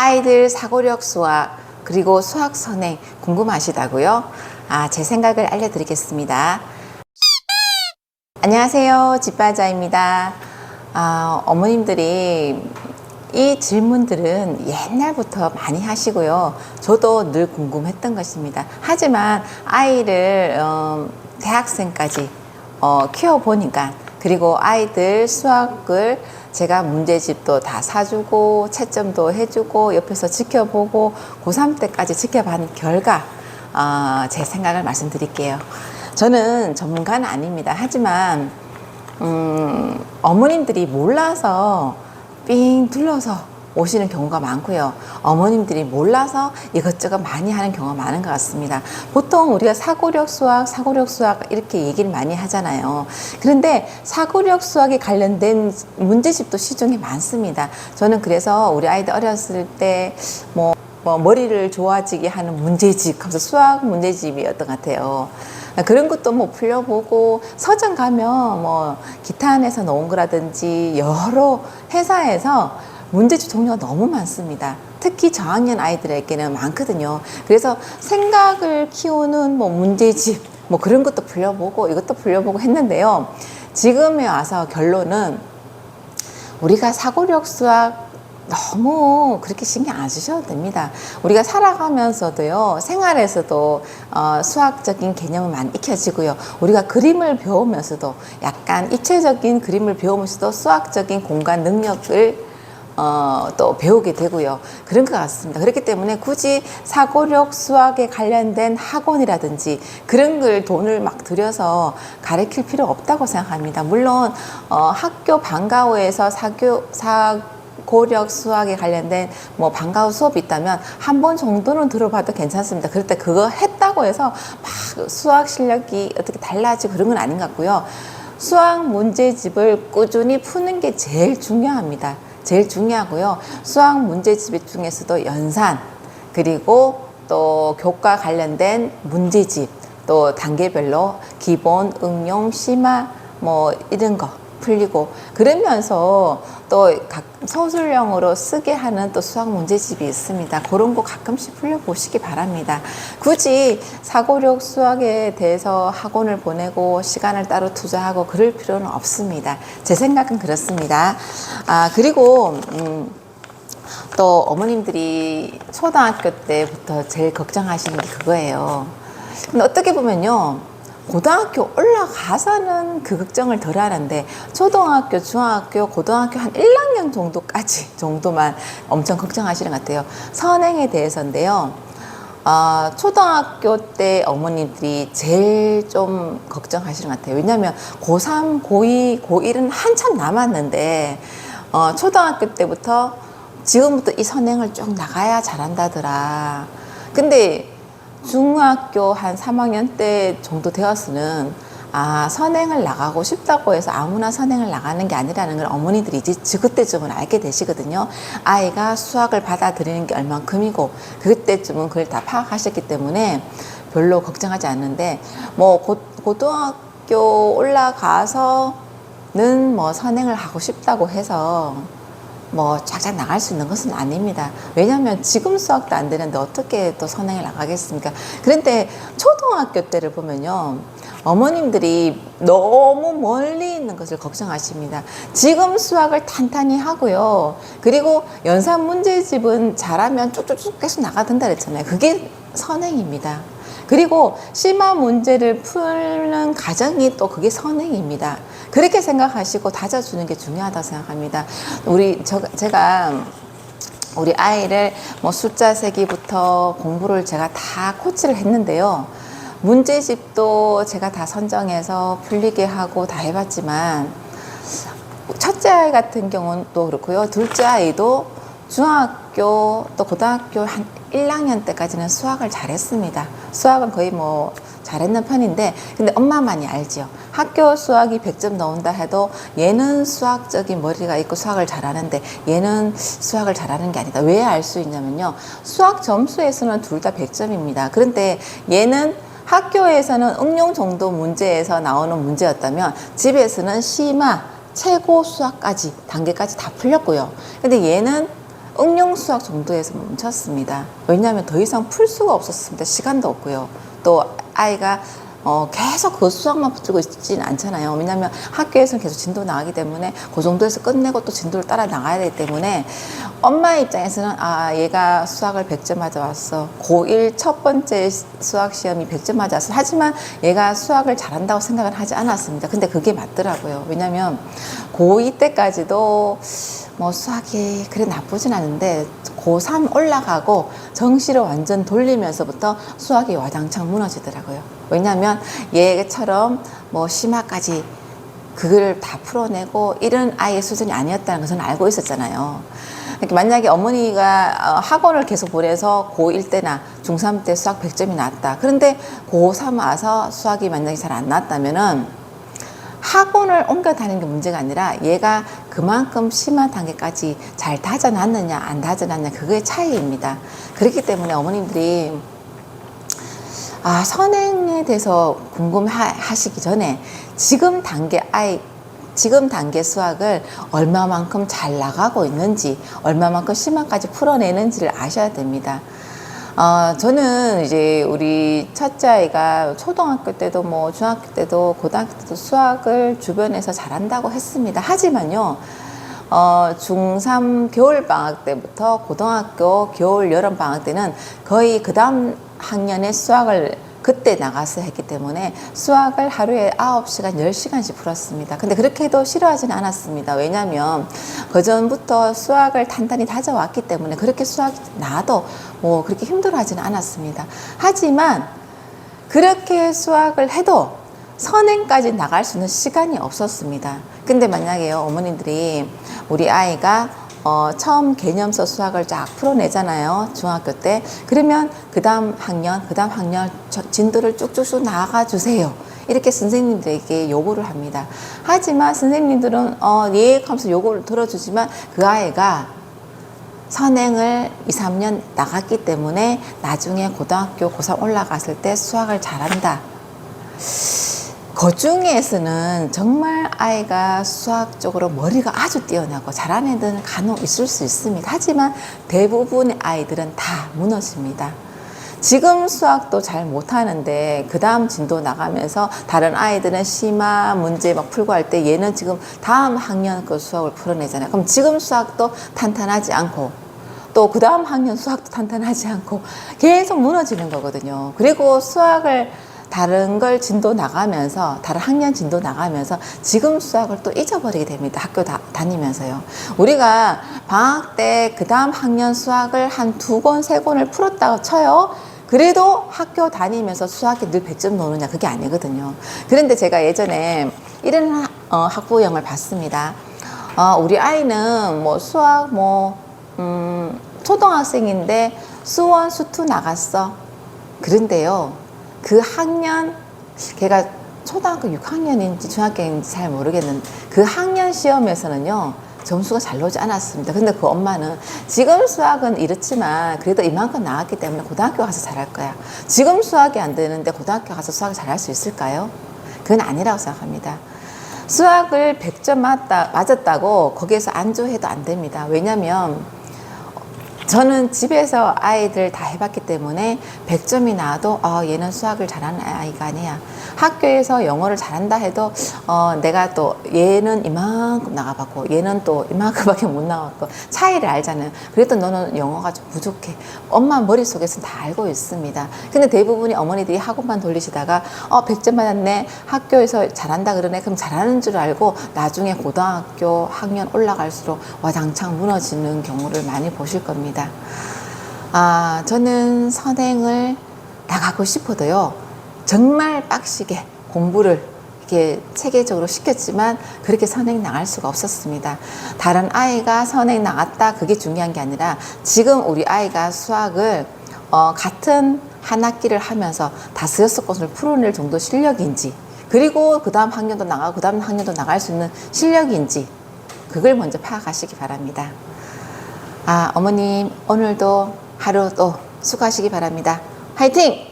아이들 사고력 수학 그리고 수학 선행 궁금하시다고요? 제 생각을 알려드리겠습니다. 안녕하세요, 집바자입니다. 어머님들이 이 질문들은 옛날부터 많이 하시고요. 저도 늘 궁금했던 것입니다. 하지만 아이를 대학생까지 키워보니까, 그리고 아이들 수학을 제가 문제집도 다 사주고 채점도 해주고 옆에서 지켜보고 고3 때까지 지켜본 결과 제 생각을 말씀드릴게요. 저는 전문가는 아닙니다. 하지만 어머님들이 몰라서 삥 둘러서 오시는 경우가 많고요. 어머님들이 몰라서 이것저것 많이 하는 경우가 많은 것 같습니다. 보통 우리가 사고력 수학 이렇게 얘기를 많이 하잖아요. 그런데 사고력 수학에 관련된 문제집도 시중에 많습니다. 저는 그래서 우리 아이들 어렸을 때 머리를 좋아지게 하는 문제집, 하면서 수학 문제집이었던 것 같아요. 그런 것도 풀려보고, 서점 가면 기타 안에서 나온 거라든지 여러 회사에서 문제집 종류가 너무 많습니다. 특히 저학년 아이들에게는 많거든요. 그래서 생각을 키우는 문제집 그런 것도 풀려보고 이것도 풀려보고 했는데요. 지금에 와서 결론은 우리가 사고력 수학 너무 그렇게 신경 안 쓰셔도 됩니다. 우리가 살아가면서도요, 생활에서도 수학적인 개념은 많이 익혀지고요. 우리가 그림을 배우면서도 약간 입체적인 그림을 배우면서도 수학적인 공간 능력을 또 배우게 되고요. 그런 것 같습니다. 그렇기 때문에 굳이 사고력 수학에 관련된 학원이라든지 그런 걸 돈을 막 들여서 가르칠 필요 없다고 생각합니다. 물론 학교 방과후에서 사고력 수학에 관련된 방과후 수업이 있다면 한 번 정도는 들어봐도 괜찮습니다. 그럴 때 그거 했다고 해서 막 수학 실력이 어떻게 달라지고 그런 건 아닌 것 같고요. 수학 문제집을 꾸준히 푸는 게 제일 중요합니다. 제일 중요하고요. 수학 문제집 중에서도 연산, 그리고 또 교과 관련된 문제집, 또 단계별로 기본, 응용, 심화 이런 거 풀리고, 그러면서 또 각 서술형으로 쓰게 하는 또 수학 문제집이 있습니다. 그런 거 가끔씩 풀려보시기 바랍니다. 굳이 사고력 수학에 대해서 학원을 보내고 시간을 따로 투자하고 그럴 필요는 없습니다. 제 생각은 그렇습니다. 그리고 또 어머님들이 초등학교 때부터 제일 걱정하시는 게 그거예요. 근데 어떻게 보면요, 고등학교 올라가서는 그 걱정을 덜 하는데 초등학교, 중학교, 고등학교 한 1학년 정도만 엄청 걱정하시는 것 같아요. 선행에 대해서인데요. 초등학교 때 어머님들이 제일 좀 걱정하시는 것 같아요. 왜냐하면 고3, 고2, 고1은 한참 남았는데 초등학교 때부터 지금부터 이 선행을 쭉 나가야 잘한다더라. 근데 중학교 한 3학년 때 정도 되었으면 선행을 나가고 싶다고 해서 아무나 선행을 나가는 게 아니라는 걸 어머니들이 이제 그때쯤은 알게 되시거든요. 아이가 수학을 받아들이는 게 얼만큼이고 그때쯤은 그걸 다 파악하셨기 때문에 별로 걱정하지 않는데 고등학교 올라가서는 선행을 하고 싶다고 해서 쫙쫙 나갈 수 있는 것은 아닙니다. 왜냐하면 지금 수학도 안 되는데 어떻게 또 선행을 나가겠습니까? 그런데 초등학교 때를 보면요, 어머님들이 너무 멀리 있는 것을 걱정하십니다. 지금 수학을 탄탄히 하고요. 그리고 연산 문제집은 잘하면 쭉쭉쭉 계속 나가던다 그랬잖아요. 그게 선행입니다. 그리고 심화 문제를 푸는 과정이 또 그게 선행입니다. 그렇게 생각하시고 다져주는 게 중요하다고 생각합니다. 제가 우리 아이를 숫자 세기부터 공부를 제가 다 코치를 했는데요. 문제집도 제가 다 선정해서 풀리게 하고 다 해봤지만 첫째 아이 같은 경우는 또 그렇고요. 둘째 아이도 중학교 또 고등학교 한 1학년 때까지는 수학을 잘했습니다. 수학은 거의 잘했는 편인데, 근데 엄마만이 알죠. 학교 수학이 100점 나온다 해도 얘는 수학적인 머리가 있고 수학을 잘하는데 얘는 수학을 잘하는 게 아니다. 왜 알 수 있냐면요, 수학 점수에서는 둘 다 100점입니다. 그런데 얘는 학교에서는 응용 정도 문제에서 나오는 문제였다면 집에서는 심화, 최고 수학까지 단계까지 다 풀렸고요. 근데 얘는 응용 수학 정도에서 멈췄습니다. 왜냐하면 더 이상 풀 수가 없었습니다. 시간도 없고요. 또 아이가 계속 그 수학만 붙들고 있지는 않잖아요. 왜냐하면 학교에서는 계속 진도 나가기 때문에 그 정도에서 끝내고 또 진도를 따라 나가야 되기 때문에 엄마의 입장에서는 얘가 수학을 100점 맞아왔어. 고1 첫 번째 수학 시험이 100점 맞았어. 하지만 얘가 수학을 잘한다고 생각은 하지 않았습니다. 근데 그게 맞더라고요. 왜냐하면 고2 때까지도 뭐 수학이 그래 나쁘진 않은데 고3 올라가고 정시를 완전 돌리면서부터 수학이 와장창 무너지더라고요. 왜냐하면 얘처럼 뭐 심화까지 그걸 다 풀어내고 이런 아이의 수준이 아니었다는 것은 알고 있었잖아요. 만약에 어머니가 학원을 계속 보내서 고1 때나 중3 때 수학 100점이 나왔다. 그런데 고3 와서 수학이 만약에 잘 안 나왔다면은 학원을 옮겨 다니는 게 문제가 아니라 얘가 그만큼 심한 단계까지 잘 다져놨느냐 안 다져놨느냐 그거의 차이입니다. 그렇기 때문에 어머님들이 선행에 대해서 궁금하시기 전에 지금 단계 수학을 얼마만큼 잘 나가고 있는지 얼마만큼 심화까지 풀어내는지를 아셔야 됩니다. 저는 이제 우리 첫째 아이가 초등학교 때도 뭐 중학교 때도 고등학교 때도 수학을 주변에서 잘한다고 했습니다. 하지만요, 중3 겨울방학 때부터 고등학교 겨울 여름방학 때는 거의 그 다음 학년에 수학을 그때 나가서 했기 때문에 수학을 하루에 9시간, 10시간씩 풀었습니다. 근데 그렇게 해도 싫어하지는 않았습니다. 왜냐하면 그전부터 수학을 단단히 다져왔기 때문에 그렇게 수학이 나도 뭐 그렇게 힘들어하지는 않았습니다. 하지만 그렇게 수학을 해도 선행까지 나갈 수 있는 시간이 없었습니다. 근데 만약에요, 어머님들이 우리 아이가 처음 개념서 수학을 쫙 풀어내잖아요. 중학교 때. 그러면 그 다음 학년 진도를 쭉쭉쭉 나아가 주세요. 이렇게 선생님들에게 요구를 합니다. 하지만 선생님들은 예 하면서 요구를 들어주지만 그 아이가 선행을 2, 3년 나갔기 때문에 나중에 고등학교 고3 올라갔을 때 수학을 잘한다. 그 중에서는 정말 아이가 수학적으로 머리가 아주 뛰어나고 잘하는 애들은 간혹 있을 수 있습니다. 하지만 대부분의 아이들은 다 무너집니다. 지금 수학도 잘 못하는데 그 다음 진도 나가면서 다른 아이들은 심화 문제 막 풀고 할 때 얘는 지금 다음 학년 그 수학을 풀어내잖아요. 그럼 지금 수학도 탄탄하지 않고 또 그 다음 학년 수학도 탄탄하지 않고 계속 무너지는 거거든요. 그리고 수학을 다른 걸 진도 나가면서 다른 학년 진도 나가면서 지금 수학을 또 잊어버리게 됩니다. 학교 다니면서요. 우리가 방학 때 그 다음 학년 수학을 한 2권, 3권을 풀었다고 쳐요. 그래도 학교 다니면서 수학에 늘 100점 노느냐 그게 아니거든요. 그런데 제가 예전에 이런 학부형을 봤습니다. 우리 아이는 뭐 수학 초등학생인데 수원, 수투 나갔어. 그런데요. 그 학년, 걔가 초등학교 6학년인지 중학교인지 잘 모르겠는데 그 학년 시험에서는요 점수가 잘 나오지 않았습니다. 근데 그 엄마는 지금 수학은 이렇지만 그래도 이만큼 나왔기 때문에 고등학교 가서 잘할 거야. 지금 수학이 안 되는데 고등학교 가서 수학을 잘할 수 있을까요? 그건 아니라고 생각합니다. 수학을 100점 맞았다고 거기에서 안주해도 안 됩니다. 왜냐면 저는 집에서 아이들 다 해봤기 때문에 100점이 나와도 얘는 수학을 잘하는 아이가 아니야. 학교에서 영어를 잘한다 해도 내가 또 얘는 이만큼 나가봤고 얘는 또 이만큼밖에 못 나왔고 차이를 알잖아요. 그래도 너는 영어가 좀 부족해. 엄마 머릿속에서 다 알고 있습니다. 근데 대부분이 어머니들이 학원만 돌리시다가 100점 맞았네. 학교에서 잘한다 그러네. 그럼 잘하는 줄 알고 나중에 고등학교 학년 올라갈수록 와장창 무너지는 경우를 많이 보실 겁니다. 저는 선행을 나가고 싶어도요, 정말 빡시게 공부를 이렇게 체계적으로 시켰지만 그렇게 선행 나갈 수가 없었습니다. 다른 아이가 선행 나갔다 그게 중요한 게 아니라 지금 우리 아이가 수학을 같은 한 학기를 하면서 5, 6권을 풀어낼 정도 실력인지, 그리고 그 다음 학년도 나가고 그 다음 학년도 나갈 수 있는 실력인지 그걸 먼저 파악하시기 바랍니다. 어머님 오늘도 하루 또 수고하시기 바랍니다. 화이팅!